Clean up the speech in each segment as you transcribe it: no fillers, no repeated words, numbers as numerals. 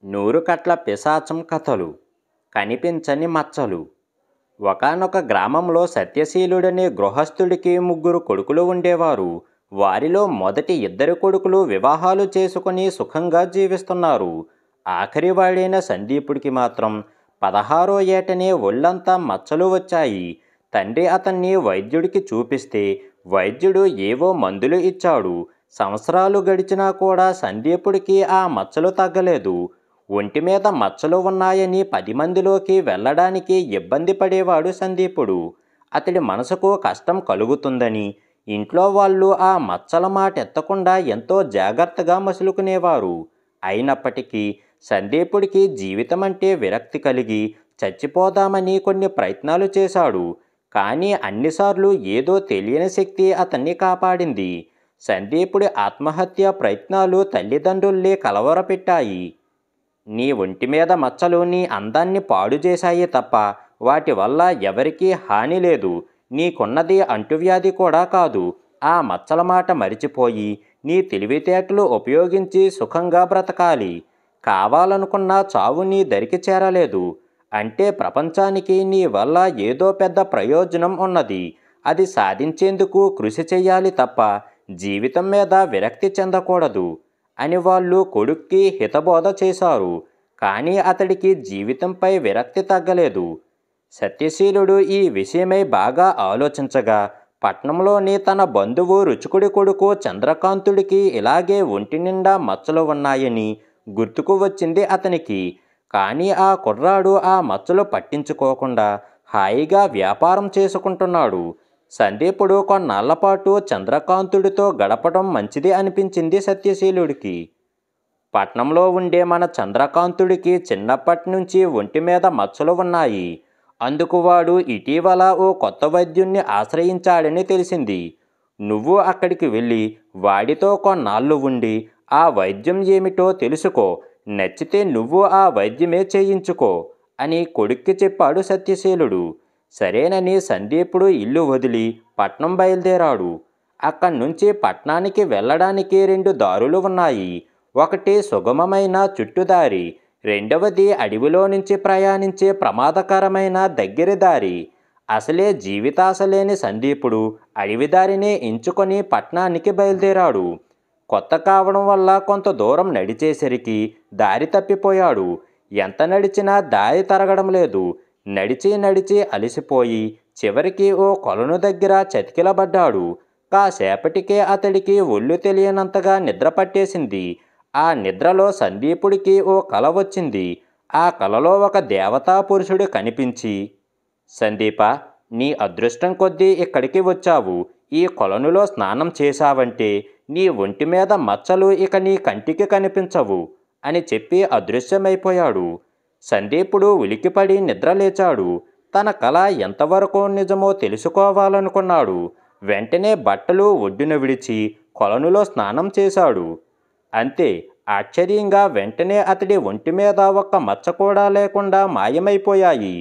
నూరు కట్ల పిశాచం కథలు కనిపించని మచ్చలు. ఒకానొక గ్రామంలో సత్యశీలుడనే గృహస్థుడికి ముగ్గురు కొడుకులు ఉండేవారు. వారిలో మొదటి ఇద్దరు కొడుకులు వివాహాలు చేసుకుని సుఖంగా జీవిస్తున్నారు. ఆఖరివాడైన సందీపుడికి మాత్రం 16వ ఏటనే ఒళ్ళంతా మచ్చలు వచ్చాయి. తండ్రి అతన్ని వైద్యుడికి చూపిస్తే వైద్యుడు ఏవో మందులు ఇచ్చాడు. సంవత్సరాలు గడిచినా కూడా సందీపుడికి ఆ మచ్చలు తగ్గలేదు. ఒంటి మీద మచ్చలు ఉన్నాయని 10 మందిలోకి వెళ్ళడానికి ఇబ్బంది పడేవాడు సందీపుడు. అతడి మనసుకు కష్టం కలుగుతుందని ఇంట్లో వాళ్ళు ఆ మచ్చల మాట ఎత్తకుండా ఎంతో జాగ్రత్తగా మసులుకునేవారు. అయినప్పటికీ సందీపుడికి జీవితం అంటే విరక్తి కలిగి చచ్చిపోదామని కొన్ని ప్రయత్నాలు చేశాడు. కానీ అన్నిసార్లు ఏదో తెలియని శక్తి అతన్ని కాపాడింది. సందీపుడి ఆత్మహత్య ప్రయత్నాలు తల్లిదండ్రుల్ని కలవరపెట్టాయి. నీ ఒంటి మీద మచ్చలు నీ అందాన్ని పాడు చేశాయి తప్ప వాటి వల్ల ఎవరికీ హాని లేదు. నీకున్నది అంటువ్యాధి కూడా కాదు. ఆ మచ్చల మాట మరిచిపోయి నీ తెలివితేటలు ఉపయోగించి సుఖంగా బ్రతకాలి. కావాలనుకున్న చావు నీ దరికి చేరలేదు. అంటే ప్రపంచానికి నీ వల్ల ఏదో పెద్ద ప్రయోజనం ఉన్నది. అది సాధించేందుకు కృషి చెయ్యాలి తప్ప జీవితం మీద విరక్తి చెందకూడదు అని వాళ్ళు కొడుక్కి హితబోధ చేశారు. కానీ అతడికి జీవితంపై విరక్తి తగ్గలేదు. సత్యశీలుడు ఈ విషయమై బాగా ఆలోచించగా పట్నంలోని తన బంధువు రుచికుడి కొడుకు చంద్రకాంతుడికి ఇలాగే ఒంటి నిండా మచ్చలు ఉన్నాయని గుర్తుకు వచ్చింది అతనికి. కానీ ఆ కుర్రాడు ఆ మచ్చలు పట్టించుకోకుండా హాయిగా వ్యాపారం చేసుకుంటున్నాడు. సందీపుడు కొన్నాళ్లపాటు చంద్రకాంతుడితో గడపడం మంచిది అనిపించింది సత్యశీలుడికి. పట్నంలో ఉండే మన చంద్రకాంతుడికి చిన్నప్పటి నుంచి ఒంటి మీద మచ్చలు ఉన్నాయి. అందుకు వాడు ఇటీవల ఓ కొత్త వైద్యుణ్ణి ఆశ్రయించాడని తెలిసింది. నువ్వు అక్కడికి వెళ్ళి వాడితో కొన్నాళ్ళు ఉండి ఆ వైద్యం ఏమిటో తెలుసుకో. నచ్చితే నువ్వు ఆ వైద్యమే చేయించుకో అని కొడుక్కి చెప్పాడు సత్యశీలుడు. సరేనని సందీపుడు ఇల్లు వదిలి పట్నం బయలుదేరాడు. అక్కడి నుంచి పట్నానికి వెళ్ళడానికి 2 దారులు ఉన్నాయి. ఒకటి సుగమమైన చుట్టుదారి, రెండవది అడవిలో నుంచి ప్రయాణించే ప్రమాదకరమైన దగ్గరి దారి. అసలే జీవితాశ లేని సందీపుడు అడవిదారినే ఎంచుకొని పట్నానికి బయలుదేరాడు. కొత్త కావడం వల్ల కొంత దూరం నడిచేసరికి దారి తప్పిపోయాడు. ఎంత నడిచినా దారి తరగడం లేదు. నడిచి అలసిపోయి చివరికి ఓ కొలను దగ్గర చతికిలబడ్డాడు. కాసేపటికే అతడికి ఒళ్ళు తెలియనంతగా నిద్ర పట్టేసింది. ఆ నిద్రలో సందీపుడికి ఓ కల వచ్చింది. ఆ కలలో ఒక దేవతా పురుషుడు కనిపించి, సందీప, నీ అదృష్టం కొద్దీ ఇక్కడికి వచ్చావు. ఈ కొలనులో స్నానం చేశావంటే నీ ఒంటి మీద మచ్చలు ఇక నీ కంటికి కనిపించవు అని చెప్పి అదృశ్యమైపోయాడు. సందీపుడు ఉలికిపడి నిద్రలేచాడు. తన కల ఎంతవరకు నిజమో తెలుసుకోవాలనుకున్నాడు. వెంటనే బట్టలు ఒడ్డున విడిచి కొలనులో స్నానం చేశాడు. అంతే, ఆశ్చర్యంగా వెంటనే అతడి ఒంటి మీద ఒక్క మచ్చ కూడా లేకుండా మాయమైపోయాయి.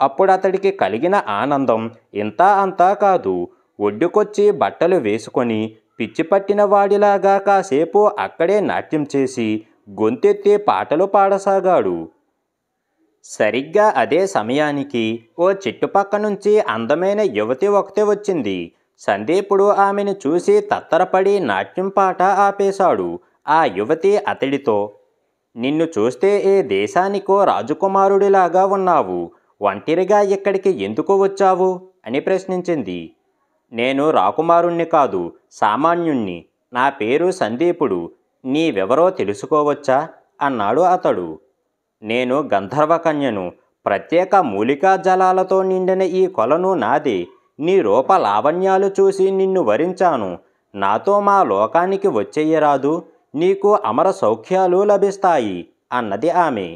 అప్పుడు అతడికి కలిగిన ఆనందం ఇంతా అంతా కాదు. ఒడ్డుకొచ్చి బట్టలు వేసుకొని పిచ్చి పట్టిన వాడిలాగా కాసేపు అక్కడే నాట్యం చేసి గొంతెత్తి పాటలు పాడసాగాడు. సరిగ్గా అదే సమయానికి ఓ చెట్టుపక్క నుంచి అందమైన యువతి ఒకటి వచ్చింది. సందీపుడు ఆమెను చూసి తత్తరపడి నాట్యం పాట ఆపేశాడు. ఆ యువతి అతడితో, నిన్ను చూస్తే ఏ దేశానికో రాజకుమారుడిలాగా ఉన్నావు. ఒంటరిగా ఇక్కడికి ఎందుకు వచ్చావు అని ప్రశ్నించింది. నేను రాకుమారుణ్ణి కాదు, సామాన్యుణ్ణి. నా పేరు సందీపుడు. నీవెవరో తెలుసుకోవచ్చా అన్నాడు అతడు. నేను గంధర్వకన్యను. ప్రత్యేక మూలికా జలాలతో నిండిన ఈ కొలను నాదే. నీ రూప లావణ్యాలు చూసి నిన్ను వరించాను. నాతో మా లోకానికి వచ్చేయరాదు. నీకు అమర సౌఖ్యాలు లభిస్తాయి అన్నది ఆమె.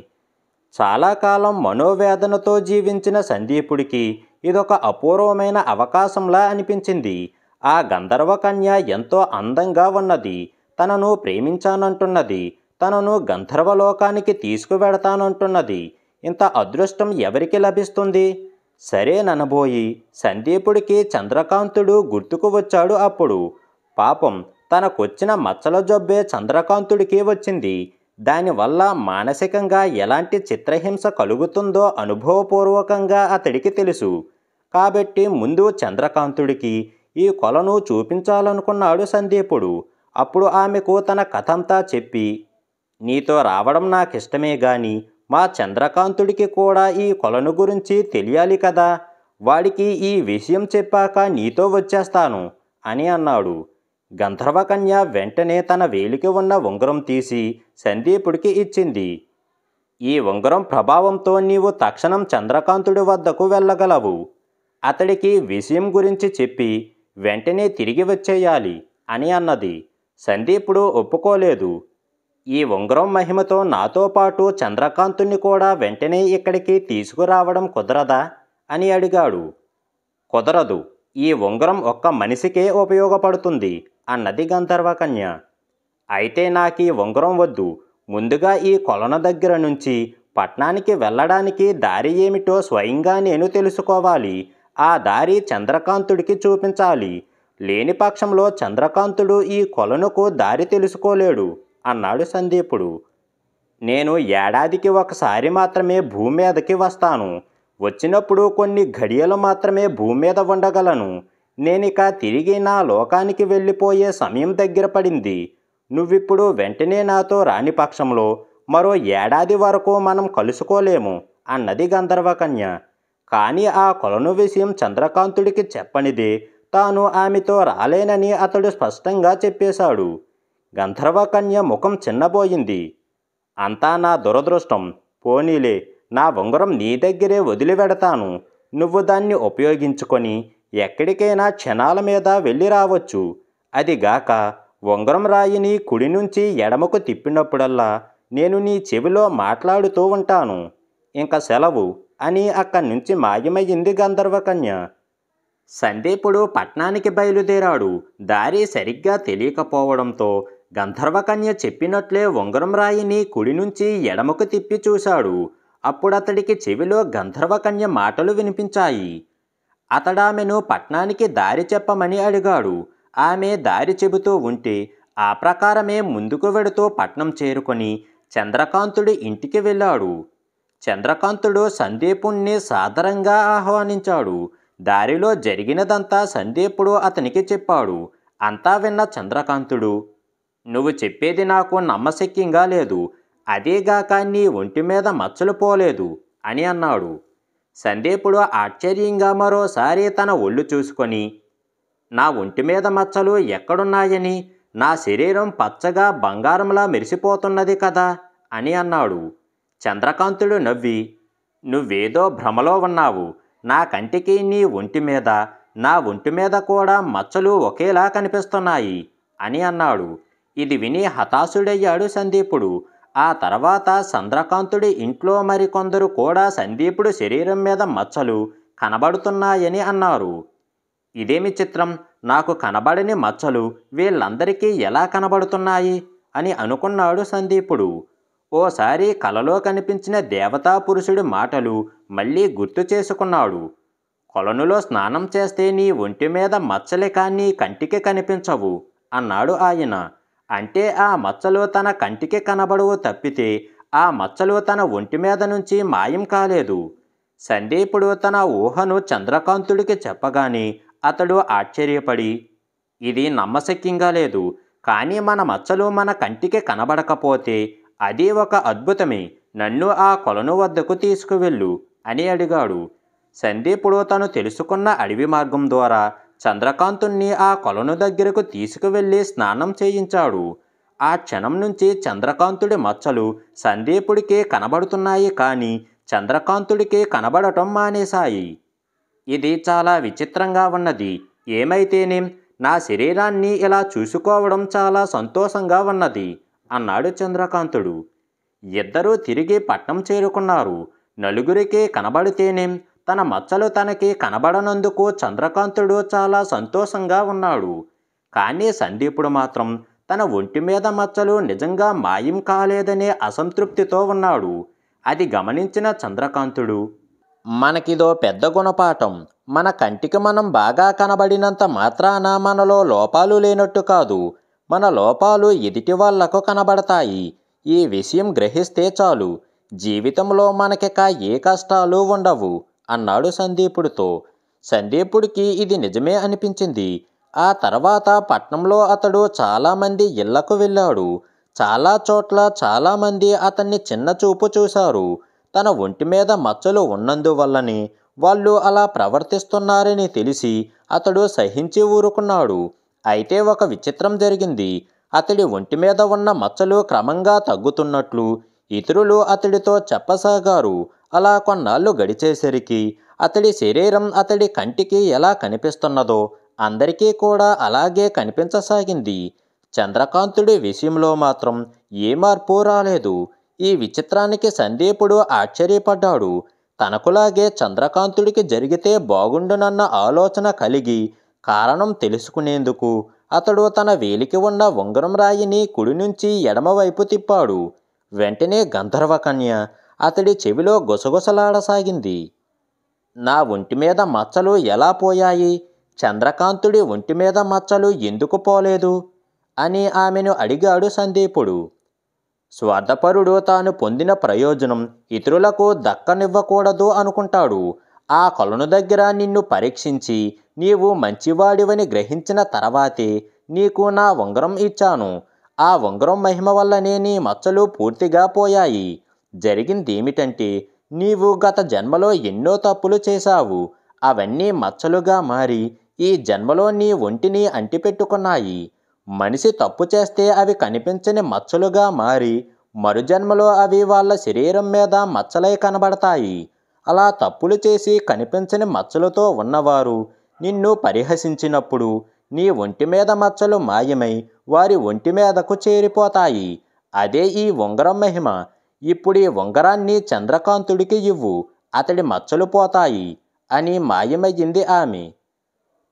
చాలా కాలం మనోవేదనతో జీవించిన సందీపుడికి ఇదొక అపూర్వమైన అవకాశంలా అనిపించింది. ఆ గంధర్వకన్య ఎంతో అందంగా ఉన్నది. తనను ప్రేమించానంటున్నది. తనను గంధర్వలోకానికి తీసుకువెడతానంటున్నది. ఇంత అదృష్టం ఎవరికి లభిస్తుంది? సరేననబోయి సందీపుడికి చంద్రకాంతుడు గుర్తుకు వచ్చాడు. అప్పుడు పాపం తనకొచ్చిన మచ్చల జబ్బే చంద్రకాంతుడికి వచ్చింది. దానివల్ల మానసికంగా ఎలాంటి చిత్రహింస కలుగుతుందో అనుభవపూర్వకంగా అతడికి తెలుసు. కాబట్టి ముందు చంద్రకాంతుడికి ఈ కొలను చూపించాలనుకున్నాడు సందీపుడు. అప్పుడు ఆమెకు తన కథంతా చెప్పి, నీతో రావడం నాకిష్టమే గాని మా చంద్రకాంతుడికి కూడా ఈ కొలను గురించి తెలియాలి కదా, వాడికి ఈ విషయం చెప్పాక నీతో వచ్చేస్తాను అని అన్నాడు. గంధర్వకన్య వెంటనే తన వేలికి ఉన్న ఉంగరం తీసి సందీపుడికి ఇచ్చింది. ఈ ఉంగరం ప్రభావంతో నీవు తక్షణం చంద్రకాంతుడి వద్దకు వెళ్ళగలవు. అతడికి విషయం గురించి చెప్పి వెంటనే తిరిగి వచ్చేయాలి అని అన్నది. సందీపుడు ఒప్పుకోలేదు. ఈ ఉంగరం మహిమతో నాతో పాటు చంద్రకాంతుణ్ణి కూడా వెంటనే ఇక్కడికి తీసుకురావడం కుదరదా అని అడిగాడు. కుదరదు, ఈ ఉంగరం ఒక్క మనిషికే ఉపయోగపడుతుంది అన్నది గంధర్వకన్య. అయితే నాకీ ఉంగరం వద్దు. ముందుగా ఈ కొలను దగ్గర నుంచి పట్నానికి వెళ్ళడానికి దారి ఏమిటో స్వయంగా నేను తెలుసుకోవాలి. ఆ దారి చంద్రకాంతుడికి చూపించాలి. లేని పక్షంలో చంద్రకాంతుడు ఈ కొలనుకు దారి తెలుసుకోలేడు అన్నాడు సందీపుడు. నేను ఏడాదికి ఒకసారి మాత్రమే భూమి మీదకి వస్తాను. వచ్చినప్పుడు కొన్ని ఘడియలు మాత్రమే భూమి మీద ఉండగలను. నేనిక తిరిగి నా లోకానికి వెళ్ళిపోయే సమయం దగ్గర పడింది. నువ్విప్పుడు వెంటనే నాతో రాని పక్షంలో మరో ఏడాది వరకు మనం కలుసుకోలేము అన్నది గంధర్వకన్య. కానీ ఆ కొలను విషయం చంద్రకాంతుడికి చెప్పనిదే తాను ఆమెతో రాలేనని అతడు స్పష్టంగా చెప్పేశాడు. గంధర్వకన్య ముఖం చిన్నబోయింది. అంతా నా దురదృష్టం. పోనీలే, నా ఉంగరం నీ దగ్గరే వదిలిపెడతాను. నువ్వు దాన్ని ఉపయోగించుకొని ఎక్కడికైనా క్షణాల మీద వెళ్ళి రావచ్చు. అదిగాక ఉంగరం రాయిని కుడి నుంచి ఎడమకు తిప్పినప్పుడల్లా నేను నీ చెవిలో మాట్లాడుతూ ఉంటాను. ఇంక సెలవు అని అక్కడి నుంచి మాయమయ్యింది గంధర్వకన్య. సందీపుడు పట్నానికి బయలుదేరాడు. దారి సరిగ్గా తెలియకపోవడంతో గంధర్వకన్య చెప్పినట్లే ఉంగరం రాయిని కుడి నుంచి ఎడమకు తిప్పి చూశాడు. అప్పుడతడికి చెవిలో గంధర్వకన్య మాటలు వినిపించాయి. అతడామెను పట్నానికి దారి చెప్పమని అడిగాడు. ఆమె దారి చెబుతూ ఉంటే ఆ ప్రకారమే ముందుకు వెడుతూ పట్నం చేరుకొని చంద్రకాంతుడి ఇంటికి వెళ్ళాడు. చంద్రకాంతుడు సందీపుణ్ణి సాదరంగా ఆహ్వానించాడు. దారిలో జరిగినదంతా సందీపుడు అతనికి చెప్పాడు. అంతా విన్న చంద్రకాంతుడు, నువ్వు చెప్పేది నాకు నమ్మశక్యంగా లేదు. అదేగాక నీ ఒంటి మీద మచ్చలు పోలేదు అని అన్నాడు. సందీపుడు ఆశ్చర్యంగా మరోసారి తన ఒళ్ళు చూసుకొని, నా ఒంటి మీద మచ్చలు ఎక్కడున్నాయని, నా శరీరం పచ్చగా బంగారంలా మెరిసిపోతున్నది కదా అని అన్నాడు. చంద్రకాంతుడు నవ్వి, నువ్వేదో భ్రమలో ఉన్నావు. నా కంటికి నీ ఒంటి మీద, నా ఒంటి మీద కూడా మచ్చలు ఒకేలా కనిపిస్తున్నాయి అని అన్నాడు. ఇది విని హతాశుడయ్యాడు సందీపుడు. ఆ తర్వాత చంద్రకాంతుడి ఇంట్లో మరికొందరు కూడా సందీపుడు శరీరం మీద మచ్చలు కనబడుతున్నాయని అన్నారు. ఇదేమి చిత్రం, నాకు కనబడని మచ్చలు వీళ్ళందరికీ ఎలా కనబడుతున్నాయి అని అనుకున్నాడు సందీపుడు. ఓసారి కలలో కనిపించిన దేవతా పురుషుడి మాటలు మళ్ళీ గుర్తు చేసుకున్నాడు. కొలనులో స్నానం చేస్తే నీ ఒంటి మీద మచ్చలే కానీ కంటికి కనిపించవు అన్నాడు ఆయన. అంటే ఆ మచ్చలు తన కంటికి కనబడవు తప్పితే ఆ మచ్చలు తన ఒంటి మీద నుంచి మాయం కాలేదు. సందీపుడు తన ఊహను చంద్రకాంతుడికి చెప్పగానే అతడు ఆశ్చర్యపడి, ఇది నమ్మశక్యంగా లేదు. కానీ మన మచ్చలు మన కంటికి కనబడకపోతే అది ఒక అద్భుతమే. నన్ను ఆ కొలను వద్దకు తీసుకువెళ్ళు అని అడిగాడు. సందీపుడు తను తెలుసుకున్న అడవి మార్గం ద్వారా చంద్రకాంతుణ్ణి ఆ కొలను దగ్గరకు తీసుకువెళ్ళి స్నానం చేయించాడు. ఆ క్షణం నుంచి చంద్రకాంతుడి మచ్చలు సందీపుడికి కనబడుతున్నాయి కానీ చంద్రకాంతుడికి కనబడటం మానేశాయి. ఇది చాలా విచిత్రంగా ఉన్నది. ఏమైతేనేం, నా శరీరాన్ని ఇలా చూసుకోవడం చాలా సంతోషంగా ఉన్నది అన్నాడు చంద్రకాంతుడు. ఇద్దరూ తిరిగి పట్నం చేరుకున్నారు. నలుగురికి కనబడితేనేం తన మచ్చలు తనకి కనబడనందుకు చంద్రకాంతుడు చాలా సంతోషంగా ఉన్నాడు. కానీ సందీపుడు మాత్రం తన ఒంటి మీద మచ్చలు నిజంగా మాయం కాలేదనే అసంతృప్తితో ఉన్నాడు. అది గమనించిన చంద్రకాంతుడు, మనకిదో పెద్ద గుణపాఠం. మన కంటికి మనం బాగా కనబడినంత మాత్రాన మనలో లోపాలు లేనట్టు కాదు. మన లోపాలు ఎదుటి వాళ్లకు కనబడతాయి. ఈ విషయం గ్రహిస్తే చాలు, జీవితంలో మనకిక ఏ కష్టాలు ఉండవు అన్నాడు సందీపుడితో. సందీపుడికి ఇది నిజమే అనిపించింది. ఆ తర్వాత పట్నంలో అతడు చాలామంది ఇళ్లకు వెళ్ళాడు. చాలా చోట్ల చాలామంది అతన్ని చిన్న చూపు చూశారు. తన ఒంటి మీద మచ్చలు ఉన్నందువల్లనే వాళ్ళు అలా ప్రవర్తిస్తున్నారని తెలిసి అతడు సహించి ఊరుకున్నాడు. అయితే ఒక విచిత్రం జరిగింది. అతడి ఒంటి మీద ఉన్న మచ్చలు క్రమంగా తగ్గుతున్నట్లు ఇతరులు అతడితో చెప్పసాగారు. అలా కొన్నాళ్ళు గడిచేసరికి అతడి శరీరం అతడి కంటికి ఎలా కనిపిస్తున్నదో అందరికీ కూడా అలాగే కనిపించసాగింది. చంద్రకాంతుడి విషయంలో మాత్రం ఏ మార్పు రాలేదు. ఈ విచిత్రానికి సందీపుడు ఆశ్చర్యపడ్డాడు. తనకులాగే చంద్రకాంతుడికి జరిగితే బాగుండునన్న ఆలోచన కలిగి కారణం తెలుసుకునేందుకు అతడు తన వేలికి ఉన్న ఉంగరం రాయిని కుడి నుంచి ఎడమవైపు తిప్పాడు. వెంటనే గంధర్వకన్య అతడి చెవిలో గుసగుసలాడసాగింది. నా ఒంటి మీద మచ్చలు ఎలా పోయాయి? చంద్రకాంతుడి ఒంటి మీద మచ్చలు ఎందుకు పోలేదు అని ఆమెను అడిగాడు సందీపుడు. స్వార్థపరుడు తాను పొందిన ప్రయోజనం ఇతరులకు దక్కనివ్వకూడదు అనుకుంటాడు. ఆ కొలను దగ్గర నిన్ను పరీక్షించి నీవు మంచివాడివని గ్రహించిన తర్వాతే నీకు నా ఉంగరం ఇచ్చాను. ఆ ఉంగరం మహిమ వల్లనే నీ మచ్చలు పూర్తిగా పోయాయి. జరిగిందేమిటంటే నీవు గత జన్మలో ఎన్నో తప్పులు చేశావు. అవన్నీ మచ్చలుగా మారి ఈ జన్మలో నీ ఒంటిని అంటిపెట్టుకున్నాయి. మనిషి తప్పు చేస్తే అవి కనిపించని మచ్చలుగా మారి మరుజన్మలో అవి వాళ్ళ శరీరం మీద మచ్చలై కనబడతాయి. అలా తప్పులు చేసి కనిపించని మచ్చలతో ఉన్నవారు నిన్ను పరిహసించినప్పుడు నీ ఒంటి మీద మచ్చలు మాయమై వారి ఒంటి మీదకు చేరిపోతాయి. అదే ఈ ఉంగరం మహిమ. ఇప్పుడు ఈ ఉంగరాన్ని చంద్రకాంతుడికి ఇవ్వు, అతడి మచ్చలు పోతాయి అని మాయమయ్యింది ఆమె.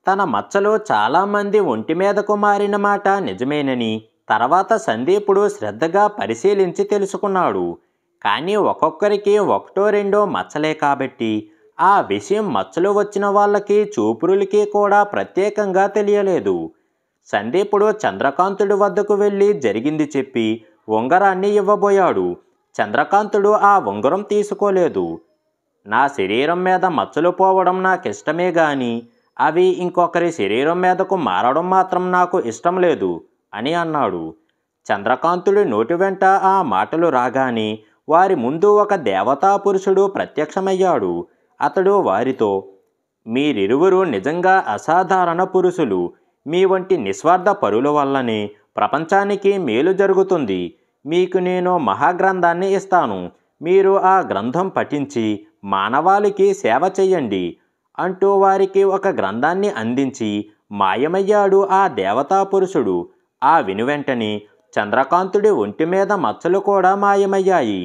తన మచ్చలు చాలామంది ఒంటి మీదకు మారిన మాట నిజమేనని తర్వాత సందీపుడు శ్రద్ధగా పరిశీలించి తెలుసుకున్నాడు. కానీ ఒక్కొక్కరికి ఒకటో రెండో మచ్చలే కాబట్టి ఆ విషయం మచ్చలు వచ్చిన వాళ్ళకి చూపురులకి కూడా ప్రత్యేకంగా తెలియలేదు. సందీపుడు చంద్రకాంతుడి వద్దకు వెళ్ళి జరిగింది చెప్పి ఉంగరాన్ని ఇవ్వబోయాడు. చంద్రకాంతుడు ఆ ఉంగరం తీసుకోలేదు. నా శరీరం మీద మచ్చలు పోవడం నాకిష్టమే గాని అవి ఇంకొకరి శరీరం మీదకు మారడం మాత్రం నాకు ఇష్టం లేదు అని అన్నాడు. చంద్రకాంతుడి నోటి వెంట ఆ మాటలు రాగానే వారి ముందు ఒక దేవతా పురుషుడు ప్రత్యక్షమయ్యాడు. అతడు వారితో, మీరిరువురు నిజంగా అసాధారణ పురుషులు. మీ వంటి నిస్వార్థ పరుల వల్లనే ప్రపంచానికి మేలు జరుగుతుంది. మీకు నేను మహాగ్రంథాన్ని ఇస్తాను. మీరు ఆ గ్రంథం పఠించి మానవాళికి సేవ చెయ్యండి అంటూ వారికి ఒక గ్రంథాన్ని అందించి మాయమయ్యాడు ఆ దేవతా పురుషుడు. ఆ వెనువెంటనే చంద్రకాంతుడి ఒంటి మీద మచ్చలు కూడా మాయమయ్యాయి.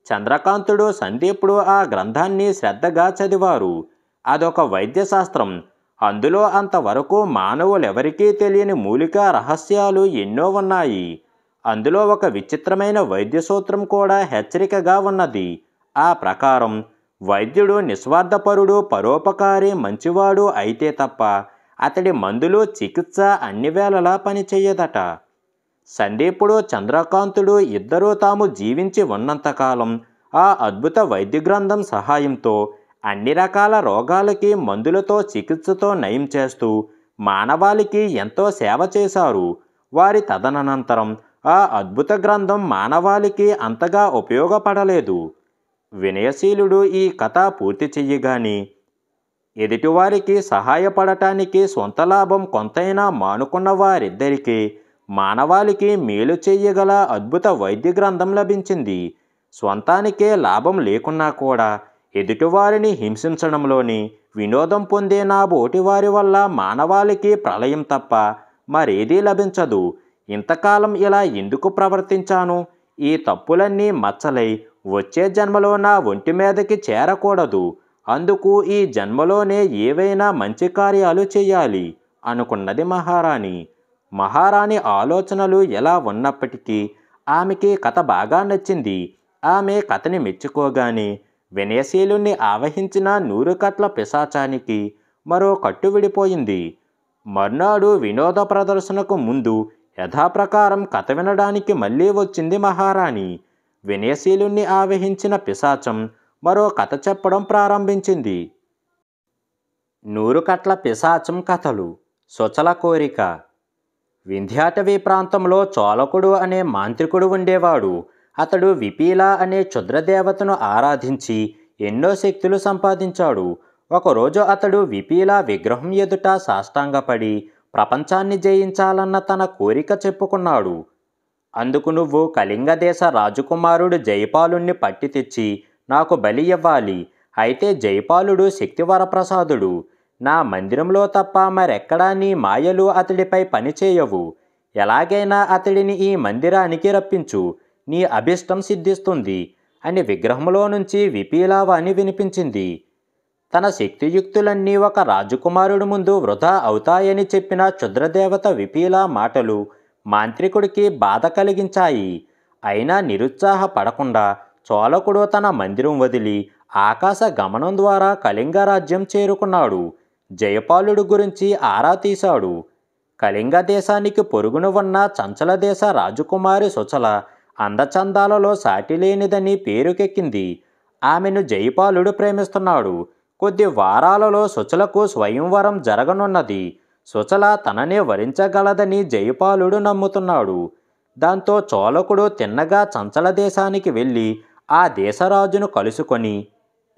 చంద్రకాంతుడు సందీపుడు ఆ గ్రంథాన్ని శ్రద్ధగా చదివారు. అదొక వైద్యశాస్త్రం. అందులో అంతవరకు మానవులెవరికీ తెలియని మూలికా రహస్యాలు ఎన్నో ఉన్నాయి. అందులో ఒక విచిత్రమైన వైద్య సూత్రం కూడా హెచ్చరికగా ఉన్నది. ఆ ప్రకారం వైద్యుడు నిస్వార్థపరుడు, పరోపకారి, మంచివాడు అయితే తప్ప అతడి మందులు, చికిత్స అన్ని వేళలా పనిచేయదట. సందీపుడు, చంద్రకాంతుడు ఇద్దరూ తాము జీవించి ఉన్నంతకాలం ఆ అద్భుత వైద్య గ్రంథం సహాయంతో అన్ని రకాల రోగాలకి మందులతో, చికిత్సతో నయం చేస్తూ మానవాళికి ఎంతో సేవ చేశారు. వారి తదనంతరం ఆ అద్భుత గ్రంథం మానవాళికి అంతగా ఉపయోగపడలేదు. వినయశీలుడు ఈ కథ పూర్తి చెయ్యగానే ఎదుటివారికి సహాయపడటానికి సొంత లాభం కొంతైనా మానుకున్న వారిద్దరికీ మానవాళికి మేలు చెయ్యగల అద్భుత వైద్య గ్రంథం లభించింది. స్వంతానికే లాభం లేకున్నా కూడా ఎదుటివారిని హింసించడంలోని వినోదం పొందే నా బోటివారి వల్ల మానవాళికి ప్రళయం తప్ప మరేదీ లభించదు. ఇంతకాలం ఇలా ఎందుకు ప్రవర్తించాను? ఈ తప్పులన్నీ మచ్చలై వచ్చే జన్మలో నా ఒంటి మీదకి చేరకూడదు. అందుకు ఈ జన్మలోనే ఏవైనా మంచి కార్యాలు చెయ్యాలి అనుకున్నది మహారాణి. మహారాణి ఆలోచనలు ఎలా ఉన్నప్పటికీ ఆమెకి కథ బాగా నచ్చింది. ఆమె కథని మెచ్చుకోగానే వినయశీలుణ్ణి ఆవహించిన 100 కట్ల పిశాచానికి మరో కట్టు విడిపోయింది. మర్నాడు వినోద ప్రదర్శనకు ముందు యథాప్రకారం కథ వినడానికి మళ్ళీ వచ్చింది మహారాణి. వినయశీలుణ్ణి ఆవహించిన పిశాచం మరో కథ చెప్పడం ప్రారంభించింది. 100 కట్ల పిశాచం కథలు. సుచల కోరిక. వింధ్యాటవీ ప్రాంతంలో చోళకుడు అనే మాంత్రికుడు ఉండేవాడు. అతడు విపీల అనే క్షుద్రదేవతను ఆరాధించి ఎన్నో శక్తులు సంపాదించాడు. ఒకరోజు అతడు విపీల విగ్రహం ఎదుట సాష్టాంగపడి ప్రపంచాన్ని జయించాలన్న తన కోరిక చెప్పుకున్నాడు. అందుకు నువ్వు కళింగ దేశ రాజకుమారుడు జయపాలుణ్ణి పట్టి తెచ్చి నాకు బలి ఇవ్వాలి. అయితే జయపాలుడు శక్తివరప్రసాదుడు. నా మందిరంలో తప్ప మరెక్కడా నీ మాయలు అతడిపై పనిచేయవు. ఎలాగైనా అతడిని ఈ మందిరానికి రప్పించు, నీ అభిష్టం సిద్ధిస్తుంది అని విగ్రహంలో నుంచి విపీలావాణి వినిపించింది. తన శక్తియుక్తులన్నీ ఒక రాజకుమారుడు ముందు వృధా అవుతాయని చెప్పిన క్షుద్రదేవత విపీల మాటలు మాంత్రికుడికి బాధ కలిగించాయి. అయినా నిరుత్సాహపడకుండా చోళకుడు తన మందిరం వదిలి ఆకాశ గమనం ద్వారా కళింగ రాజ్యం చేరుకున్నాడు. జయపాలుడు గురించి ఆరా తీశాడు. కళింగ దేశానికి పొరుగున ఉన్న చంచల దేశ రాజకుమారి సుచల అందచందాలలో సాటిలేనిదని పేరుకెక్కింది. ఆమెను జయపాలుడు ప్రేమిస్తున్నాడు. కొద్ది వారాలలో సుచలకు స్వయంవరం జరగనున్నది. సుచల తననే వరించగలదని జయపాలుడు నమ్ముతున్నాడు. దాంతో చోళకుడు తిన్నగా చంచల దేశానికి వెళ్ళి ఆ దేశరాజును కలుసుకొని,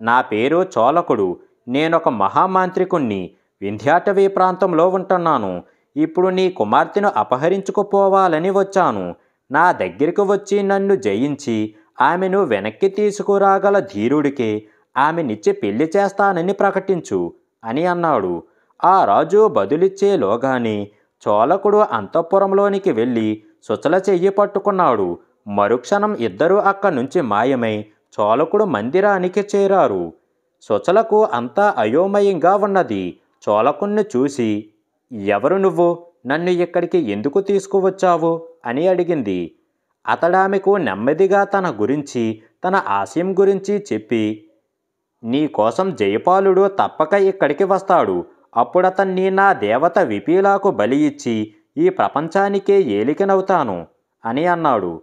నా పేరు చోళకుడు, నేనొక మహామాంత్రికుణ్ణి, వింధ్యాటవీ ప్రాంతంలో ఉంటున్నాను. ఇప్పుడు నీ కుమార్తెను అపహరించుకుపోవాలని వచ్చాను. నా దగ్గరికి వచ్చి నన్ను జయించి ఆమెను వెనక్కి తీసుకురాగల ధీరుడికే ఆమెనిచ్చి పెళ్లి చేస్తానని ప్రకటించు అని అన్నాడు. ఆ రాజు బదులిచ్చేలోగానే చోళకుడు అంతఃపురంలోనికి వెళ్ళి సుచల చెయ్యి పట్టుకున్నాడు. మరుక్షణం ఇద్దరూ అక్కడి నుంచి మాయమై చోళకుడు మందిరానికి చేరారు. సుచలకు అంతా అయోమయంగా ఉన్నది. చోళకుణ్ణి చూసి, ఎవరు నువ్వు? నన్ను ఇక్కడికి ఎందుకు తీసుకువచ్చావు అని అడిగింది. అతడామెకు నెమ్మదిగా తన గురించి, తన ఆశయం గురించి చెప్పి, నీ కోసం జయపాలుడు తప్పక ఇక్కడికి వస్తాడు. అప్పుడతన్ని నా దేవత విపీలాకు బలి ఇచ్చి ఈ ప్రపంచానికే ఏలికనవుతాను అని అన్నాడు.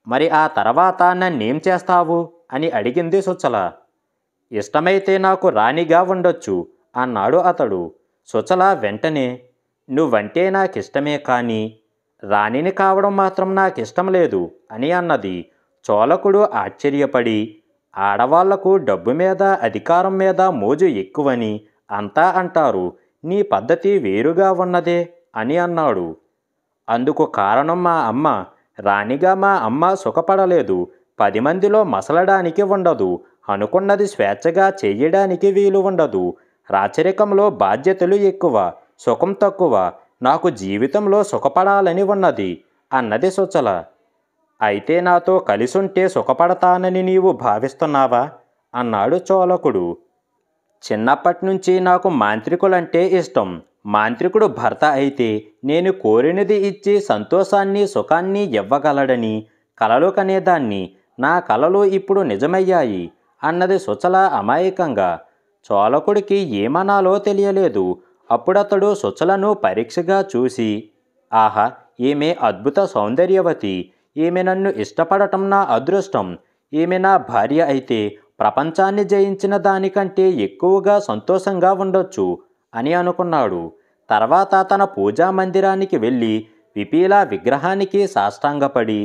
మరి ఆ తర్వాత నన్నేం చేస్తావు అని అడిగింది సుచల. ఇష్టమైతే నాకు రాణిగా ఉండొచ్చు అన్నాడు అతడు. సుచల వెంటనే, నువ్వంటే నాకిష్టమే, కానీ రాణిని కావడం మాత్రం నాకిష్టం లేదు అని అన్నది. చోళకుడు ఆశ్చర్యపడి, ఆడవాళ్లకు డబ్బు మీద, అధికారం మీద మోజు ఎక్కువని అంతా అంటారు. నీ పద్ధతి వేరుగా ఉన్నదే అని అన్నాడు. అందుకు కారణం మా అమ్మ. రాణిగా మా అమ్మ సుఖపడలేదు. 10 మందిలో మసలడానికి ఉండదు. అనుకున్నది స్వేచ్ఛగా చెయ్యడానికి వీలు ఉండదు. రాచరికంలో బాధ్యతలు ఎక్కువ, సుఖం తక్కువ. నాకు జీవితంలో సుఖపడాలని ఉన్నది అన్నది సుచల. అయితే నాతో కలిసుంటే సుఖపడతానని నీవు భావిస్తున్నావా అన్నాడు చోళకుడు. చిన్నప్పటినుంచి నాకు మాంత్రికులంటే ఇష్టం. మాంత్రికుడు భర్త అయితే నేను కోరినది ఇచ్చి సంతోషాన్ని, సుఖాన్ని ఇవ్వగలడని కలలు కనేదాన్ని. నా కలలు ఇప్పుడు నిజమయ్యాయి అన్నది సుచల అమాయకంగా. చోళకుడికి ఏమనాలో తెలియలేదు. అప్పుడతడు సుచలను పరీక్షగా చూసి, ఆహా, ఈమె అద్భుత సౌందర్యవతి. ఈమె నన్ను ఇష్టపడటం నా అదృష్టం. ఈమె నా భార్య అయితే ప్రపంచాన్ని జయించిన దానికంటే ఎక్కువగా సంతోషంగా ఉండొచ్చు అని అనుకున్నాడు. తర్వాత తన పూజా మందిరానికి వెళ్ళి విపీల విగ్రహానికి సాష్టాంగపడి,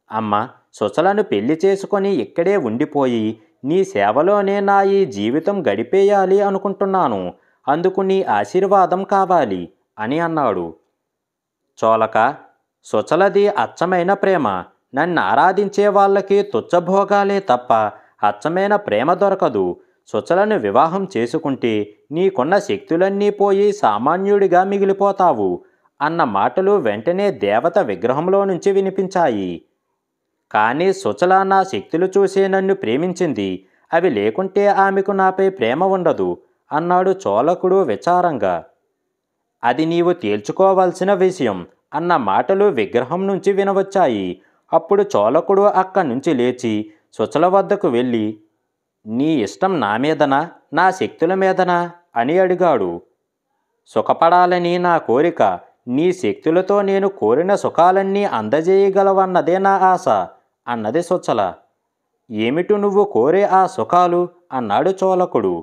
అమ్మ, సుచలను పెళ్లి చేసుకొని ఇక్కడే ఉండిపోయి నీ సేవలోనే నా ఈ జీవితం గడిపేయాలి అనుకుంటున్నాను. అందుకు నీ ఆశీర్వాదం కావాలి అని అన్నాడు. చోళక, సుచలది అచ్చమైన ప్రేమ. నన్ను ఆరాధించే వాళ్ళకి తుచ్చభోగాలే తప్ప అచ్చమైన ప్రేమ దొరకదు. సుచలను వివాహం చేసుకుంటే నీకున్న శక్తులన్నీ పోయి సామాన్యుడిగా మిగిలిపోతావు అన్న మాటలు వెంటనే దేవత విగ్రహంలో నుంచి వినిపించాయి. కానీ సుచల నా శక్తులు చూసే నన్ను ప్రేమించింది. అవి లేకుంటే ఆమెకు నాపై ప్రేమ ఉండదు అన్నాడు చోళకుడు విచారంగా. అది నీవు తేల్చుకోవాల్సిన విషయం అన్న మాటలు విగ్రహం నుంచి వినవచ్చాయి. అప్పుడు చోళకుడు అక్కడి నుంచి లేచి సుచల వద్దకు వెళ్ళి, నీ ఇష్టం నా మీదనా, నా శక్తుల మీదనా అని అడిగాడు. సుఖపడాలని నా కోరిక. నీ శక్తులతో నేను కోరిన సుఖాలన్నీ అందజేయగలవన్నదే నా ఆశ అన్నది సుచల. ఏమిటి నువ్వు కోరే ఆ సుఖాలు అన్నాడు చోళకుడు.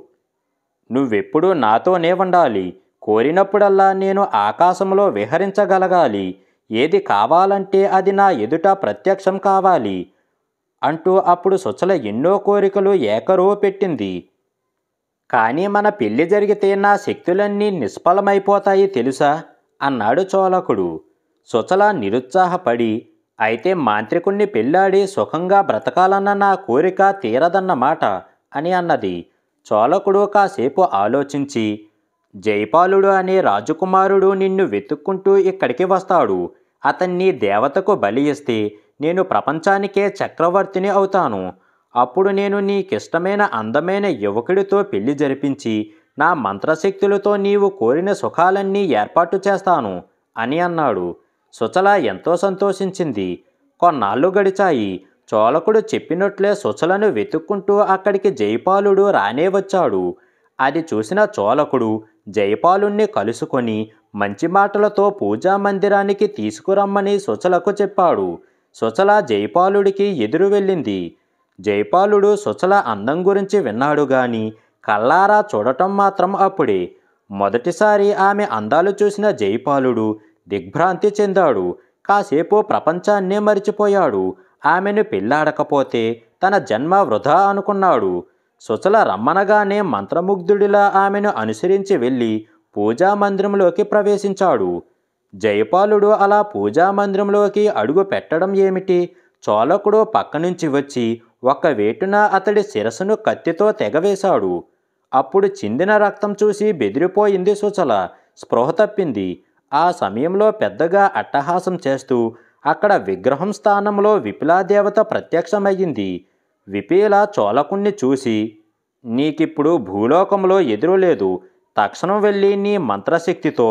నువ్వెప్పుడూ నాతోనే ఉండాలి. కోరినప్పుడల్లా నేను ఆకాశంలో విహరించగలగాలి. ఏది కావాలంటే అది నా ఎదుట ప్రత్యక్షం కావాలి అంటూ అప్పుడు సుచల ఎన్నో కోరికలు ఏకరువు పెట్టింది. కానీ మన పెళ్లి జరిగితే నా శక్తులన్నీ నిష్ఫలమైపోతాయి తెలుసా అన్నాడు చోళకుడు. సుచల నిరుత్సాహపడి, అయితే మాంత్రికుణ్ణి పెళ్ళాడి సుఖంగా బ్రతకాలన్న నా కోరిక తీరదన్నమాట అని అన్నది. చోళకుడు కాసేపు ఆలోచించి, జైపాలుడు అనే రాజకుమారుడు నిన్ను వెతుక్కుంటూ ఇక్కడికి వస్తాడు. అతన్ని దేవతకు బలి ఇస్తే నేను ప్రపంచానికే చక్రవర్తిని అవుతాను. అప్పుడు నేను నీకిష్టమైన అందమైన యువకుడితో పెళ్లి జరిపించి నా మంత్రశక్తులతో నీవు కోరిన సుఖాలన్నీ ఏర్పాటు చేస్తాను అని అన్నాడు. సుచల ఎంతో సంతోషించింది. కొన్నాళ్ళు గడిచాయి. చోళకుడు చెప్పినట్లే సుచలను వెతుక్కుంటూ అక్కడికి జైపాలుడు రానే వచ్చాడు. అది చూసిన చోళకుడు జైపాలుణ్ణి కలుసుకొని మంచి మాటలతో పూజా మందిరానికి తీసుకురమ్మని సుచలకు చెప్పాడు. సుచల జైపాలుడికి ఎదురు వెళ్ళింది. జైపాలుడు సుచల అందం గురించి విన్నాడు గాని కళ్ళారా చూడటం మాత్రం అప్పుడే. మొదటిసారి ఆమె అందాలు చూసిన జైపాలుడు దిగ్భ్రాంతి చెందాడు. కాసేపు ప్రపంచాన్నే మరిచిపోయాడు. ఆమెను పెళ్ళాడకపోతే తన జన్మ వృధా అనుకున్నాడు. సుచల రమ్మనగానే మంత్రముగ్ధుడిలా ఆమెను అనుసరించి వెళ్ళి పూజా మందిరంలోకి ప్రవేశించాడు. జైపాలుడు అలా పూజా మందిరంలోకి అడుగు పెట్టడం ఏమిటి, చోళకుడు పక్కనుంచి వచ్చి ఒక్క వేటున అతడి శిరస్సును కత్తితో తెగవేశాడు. అప్పుడు చిందిన రక్తం చూసి బెదిరిపోయింది సుచల. స్పృహ తప్పింది. ఆ సమయంలో పెద్దగా అట్టహాసం చేస్తూ అక్కడ విగ్రహం స్థానంలో విపిలాదేవత ప్రత్యక్షమయ్యింది. విపీల చోళకుణ్ణి చూసి, నీకిప్పుడు భూలోకంలో ఎదురులేదు. తక్షణం వెళ్ళి నీ మంత్రశక్తితో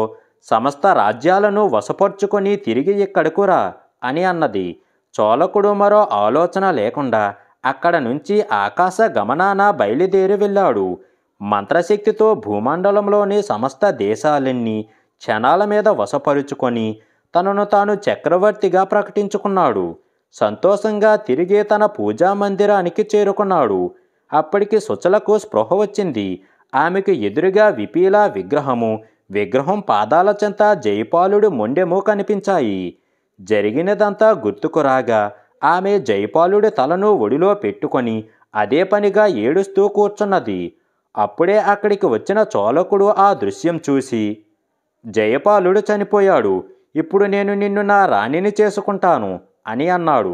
సమస్త రాజ్యాలను వశపరుచుకొని తిరిగి ఇక్కడకు రా అని అన్నది. చోళకుడు మరో ఆలోచన లేకుండా అక్కడ నుంచి ఆకాశ గమనాన బయలుదేరి వెళ్ళాడు. మంత్రశక్తితో భూమండలంలోని సమస్త దేశాలన్నీ క్షణాల మీద వశపరుచుకొని తనను తాను చక్రవర్తిగా ప్రకటించుకున్నాడు. సంతోషంగా తిరిగి తన పూజా మందిరానికి చేరుకున్నాడు. అప్పటికి సుచలకు స్పృహ వచ్చింది. ఆమెకు ఎదురుగా విపీల విగ్రహం పాదాల చెంత జైపాలుడు మొండెము కనిపించాయి. జరిగినదంతా గుర్తుకు రాగా ఆమె జైపాలుడి తలను ఒడిలో పెట్టుకొని అదే పనిగా ఏడుస్తూ కూర్చున్నది. అప్పుడే అక్కడికి వచ్చిన చోళకుడు ఆ దృశ్యం చూసి, జయపాలుడు చనిపోయాడు. ఇప్పుడు నేను నిన్ను నా రాణిని చేసుకుంటాను అని అన్నాడు.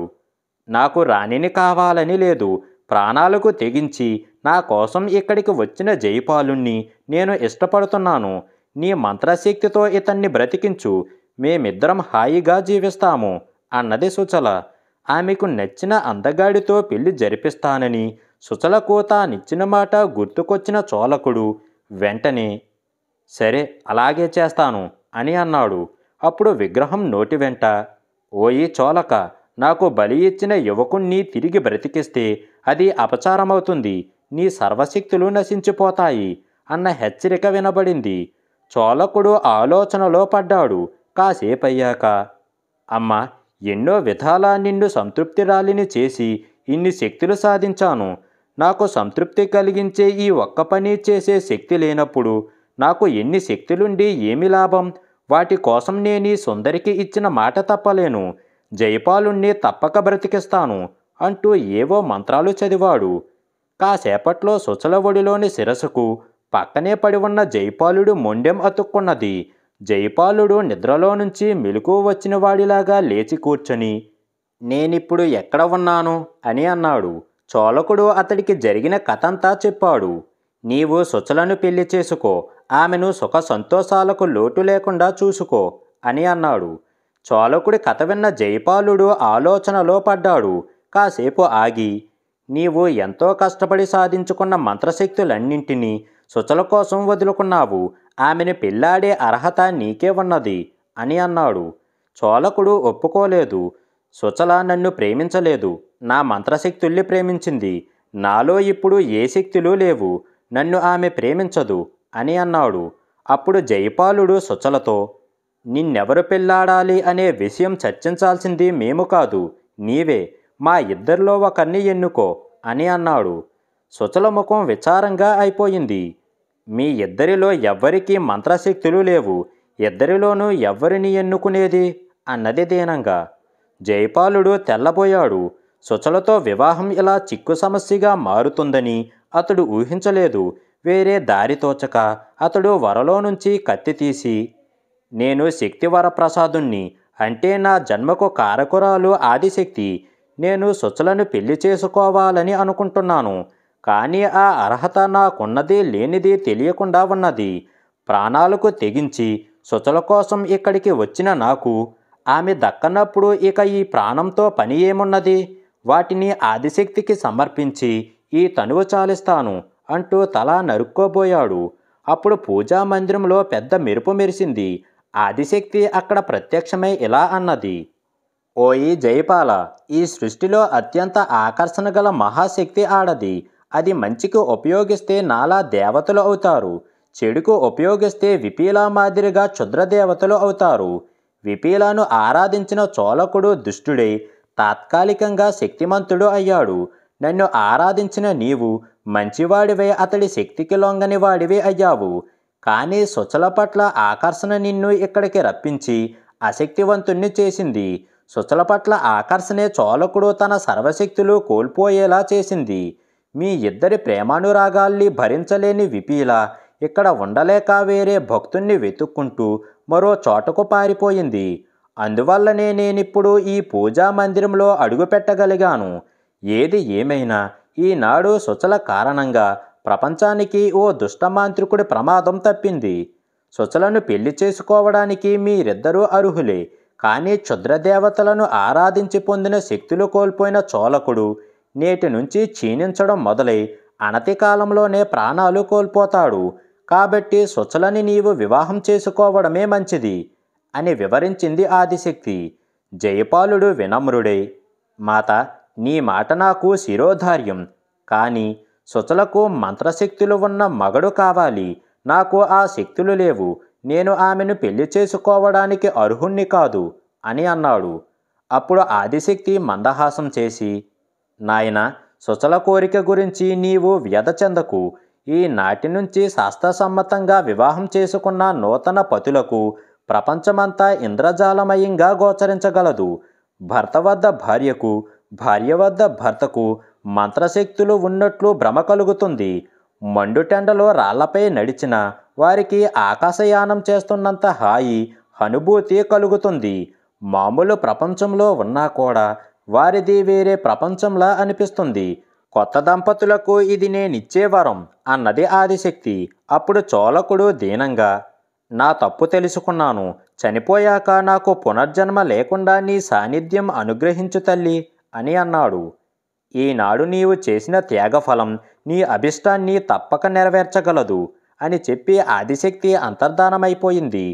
నాకు రాణిని కావాలని లేదు. ప్రాణాలకు తెగించి నా కోసం ఇక్కడికి వచ్చిన జైపాలుణ్ణి నేను ఇష్టపడుతున్నాను. నీ మంత్రశక్తితో ఇతన్ని బ్రతికించు. మేమిద్దరం హాయిగా జీవిస్తాము అన్నది సుచల. ఆమెకు నచ్చిన అందగాడితో పెళ్లి జరిపిస్తానని సుచలకు తానిచ్చిన మాట గుర్తుకొచ్చిన చోళకుడు వెంటనే, సరే అలాగే చేస్తాను అని అన్నాడు. అప్పుడు విగ్రహం నోటి వెంట, ఓయి చోళక, నాకు బలి ఇచ్చిన యువకుణ్ణి తిరిగి బ్రతికిస్తే అది అపచారమవుతుంది. నీ సర్వశక్తులు నశించిపోతాయి అన్న హెచ్చరిక వినబడింది. చోళకుడు ఆలోచనలో పడ్డాడు. కాసేపయ్యాక, అమ్మ, ఎన్నో విధాలా నిన్ను సంతృప్తిరాలిని చేసి ఇన్ని శక్తులు సాధించాను. నాకు సంతృప్తి కలిగించే ఈ ఒక్క పని చేసే శక్తి లేనప్పుడు నాకు ఎన్ని శక్తులుండి ఏమి లాభం? వాటి కోసం నేనీ సుందరికి ఇచ్చిన మాట తప్పలేను. జైపాలుణ్ణి తప్పక బ్రతికిస్తాను అంటూ ఏవో మంత్రాలు చదివాడు. కాసేపట్లో సుచల ఒడిలోని శిరస్సుకు పక్కనే పడి ఉన్న జైపాలుడు మొండెం అతుక్కున్నది. జైపాలుడు నిద్రలో నుంచి మెలకువ వచ్చిన వాడిలాగా లేచి కూర్చొని, నేనిప్పుడు ఎక్కడ ఉన్నాను అని అన్నాడు. చోళకుడు అతడికి జరిగిన కథంతా చెప్పాడు. నీవు సుచలను పెళ్లి చేసుకో, ఆమెను సుఖ సంతోషాలకు లోటు లేకుండా చూసుకో అని అన్నాడు. చోళకుడి కథ విన్న జైపాలుడు ఆలోచనలో పడ్డాడు. కాసేపు ఆగి, నీవు ఎంతో కష్టపడి సాధించుకున్న మంత్రశక్తులన్నింటినీ సుచల కోసం వదులుకున్నావు. ఆమెను పెళ్ళాడే అర్హత నీకే ఉన్నది అని అన్నాడు. చోళకుడు ఒప్పుకోలేదు. సుచల నన్ను ప్రేమించలేదు. నా మంత్రశక్తుల్ని ప్రేమించింది. నాలో ఇప్పుడు ఏ శక్తులు లేవు. నన్ను ఆమె ప్రేమించదు అని అన్నాడు. అప్పుడు జైపాలుడు సుచలతో, నిన్నెవరు పెళ్లాడాలి అనే విషయం చర్చించాల్సింది మేము కాదు, నీవే. మా ఇద్దరిలో ఒకరిని ఎన్నుకో అని అన్నాడు. సుచల ముఖం విచారంగా అయిపోయింది. మీ ఇద్దరిలో ఎవ్వరికీ మంత్రశక్తులు లేవు, ఇద్దరిలోనూ ఎవ్వరిని ఎన్నుకునేది అన్నది దీనంగా. జైపాలుడు తెల్లబోయాడు. సుచలతో వివాహం ఇలా చిక్కు సమస్యగా మారుతుందని అతడు ఊహించలేదు. వేరే దారి తోచక అతడు వరలో నుంచి కత్తి తీసి, నేను శక్తివరప్రసాదుణ్ణి, అంటే నా జన్మకు కారకురాలు ఆదిశక్తి. నేను సుచలను పెళ్లి చేసుకోవాలని అనుకుంటున్నాను. కానీ ఆ అర్హత నాకున్నది లేనిది తెలియకుండా ఉన్నది. ప్రాణాలకు తెగించి సుచల కోసం ఇక్కడికి వచ్చిన నాకు ఆమె దక్కనప్పుడు ఇక ఈ ప్రాణంతో పని ఏమున్నది? వాటిని ఆదిశక్తికి సమర్పించి ఈ తనువు చాలిస్తాను అంటూ తల నరుక్కోబోయాడు. అప్పుడు పూజా మందిరంలో పెద్ద మెరుపు మెరిసింది. ఆదిశక్తి అక్కడ ప్రత్యక్షమై ఇలా అన్నది. ఓయి జయపాల, ఈ సృష్టిలో అత్యంత ఆకర్షణ గల మహాశక్తి ఆడది. అది మంచికి ఉపయోగిస్తే నాలా దేవతలు అవుతారు, చెడుకు ఉపయోగిస్తే విపీలా మాదిరిగా క్షుద్రదేవతలు అవుతారు. విపీలాను ఆరాధించిన చోళకుడు దుష్టుడై తాత్కాలికంగా శక్తిమంతుడు అయ్యాడు. నన్ను ఆరాధించిన నీవు మంచివాడివై అతడి శక్తికి లొంగని వాడివి అయ్యావు. కానీ సుచల పట్ల ఆకర్షణ నిన్ను ఇక్కడికి రప్పించి అశక్తివంతుణ్ణి చేసింది. సుచల పట్ల ఆకర్షణే చోళకుడు తన సర్వశక్తులు కోల్పోయేలా చేసింది. మీ ఇద్దరి ప్రేమానురాగాల్ని భరించలేని విపీల ఇక్కడ ఉండలేక వేరే భక్తుణ్ణి వెతుక్కుంటూ మరో చోటకు పారిపోయింది. అందువల్లనే నేనిప్పుడు ఈ పూజా మందిరంలో అడుగుపెట్టగలిగాను. ఏది ఏమైనా ఈనాడు సుచల కారణంగా ప్రపంచానికి ఓ దుష్టమాంత్రికుడి ప్రమాదం తప్పింది. సుచలను పెళ్లి చేసుకోవడానికి మీరిద్దరూ అర్హులే. కానీ క్షుద్రదేవతలను ఆరాధించి పొందిన శక్తులు కోల్పోయిన చోళకుడు నేటి నుంచి క్షీణించడం మొదలై అనతి కాలంలోనే ప్రాణాలు కోల్పోతాడు. కాబట్టి సుచలని నీవు వివాహం చేసుకోవడమే మంచిది అని వివరించింది ఆదిశక్తి. జయపాలుడు వినమ్రుడై, మాత, నీ మాట నాకు శిరోధార్యం. కానీ సుచలకు మంత్రశక్తులు ఉన్న మగడు కావాలి. నాకు ఆ శక్తులు లేవు. నేను ఆమెను పెళ్లి చేసుకోవడానికి అర్హుణ్ణి కాదు అని అన్నాడు. అప్పుడు ఆదిశక్తి మందహాసం చేసి, నాయనా, సుచల కోరిక గురించి నీవు వ్యధ చెందకు. ఈనాటి నుంచి శాస్త్రసమ్మతంగా వివాహం చేసుకున్న నూతన పతులకు ప్రపంచమంతా ఇంద్రజాలమయంగా గోచరించగలదు. భర్త వద్ద భార్యకు, భార్య వద్ద భర్తకు మంత్రశక్తులు ఉన్నట్లు భ్రమ కలుగుతుంది. మండుటెండలో రాళ్లపై నడిచిన వారికి ఆకాశయానం చేస్తున్నంత హాయి అనుభూతి కలుగుతుంది. మామూలు ప్రపంచంలో ఉన్నా కూడా వారిది వేరే ప్రపంచంలా అనిపిస్తుంది. కొత్త దంపతులకు ఇది నేనిచ్చే వరం అన్నది ఆదిశక్తి. అప్పుడు చోళకుడు దీనంగా, నా తప్పు తెలుసుకున్నాను. చనిపోయాక నాకు పునర్జన్మ లేకుండా నీ సాన్నిధ్యం అనుగ్రహించు తల్లి అని అన్నాడు. ఈనాడు నీవు చేసిన త్యాగఫలం నీ అభిష్టాన్ని తప్పక నెరవేర్చగలదు అని చెప్పి ఆదిశక్తి అంతర్ధానమైపోయింది.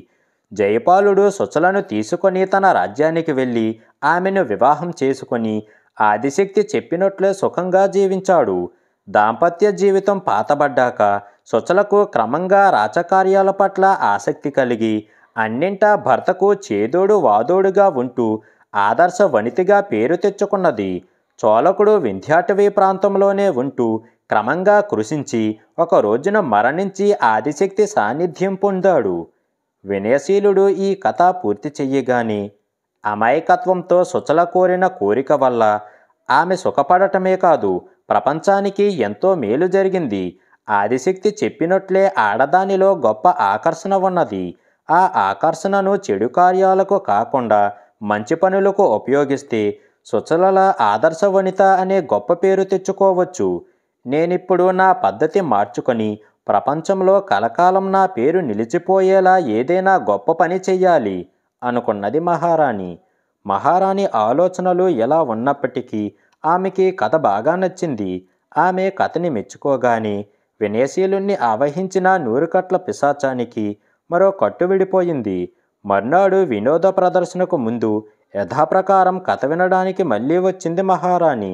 జయపాలుడు సుచలను తీసుకొని తన రాజ్యానికి వెళ్ళి ఆమెను వివాహం చేసుకొని ఆదిశక్తి చెప్పినట్లే సుఖంగా జీవించాడు. దాంపత్య జీవితం పాతబడ్డాక సుచలకు క్రమంగా రాచకార్యాల పట్ల ఆసక్తి కలిగి అన్నింటా భర్తకు చేదోడు వాదోడుగా ఉంటూ ఆదర్శ వనితిగా పేరు తెచ్చుకున్నది. చోళకుడు వింధ్యాటవీ ప్రాంతంలోనే ఉంటూ క్రమంగా కృషించి ఒక రోజున మరణించి ఆదిశక్తి సాన్నిధ్యం పొందాడు. వినయశీలుడు ఈ కథ పూర్తి చెయ్యగానే అమాయకత్వంతో సుచల కోరిన కోరిక వల్ల ఆమె సుఖపడటమే కాదు, ప్రపంచానికి ఎంతో మేలు జరిగింది. ఆదిశక్తి చెప్పినట్లే ఆడదానిలో గొప్ప ఆకర్షణ ఉన్నది. ఆ ఆకర్షణను చెడు కార్యాలకు కాకుండా మంచి పనులకు ఉపయోగిస్తే సుచలల ఆదర్శ వనిత అనే గొప్ప పేరు తెచ్చుకోవచ్చు. నేనిప్పుడు నా పద్ధతి మార్చుకొని ప్రపంచంలో కలకాలం నా పేరు నిలిచిపోయేలా ఏదైనా గొప్ప పని చెయ్యాలి అనుకున్నది మహారాణి. మహారాణి ఆలోచనలు ఎలా ఉన్నప్పటికీ ఆమెకి కథ బాగా నచ్చింది. ఆమె కథని మెచ్చుకోగానే వినయశీలుణ్ణి ఆవహించిన నూరుకట్ల పిశాచానికి మరో కట్టు విడిపోయింది. మర్నాడు వినోద ప్రదర్శనకు ముందు యథాప్రకారం కథ వినడానికి మళ్ళీ వచ్చింది మహారాణి.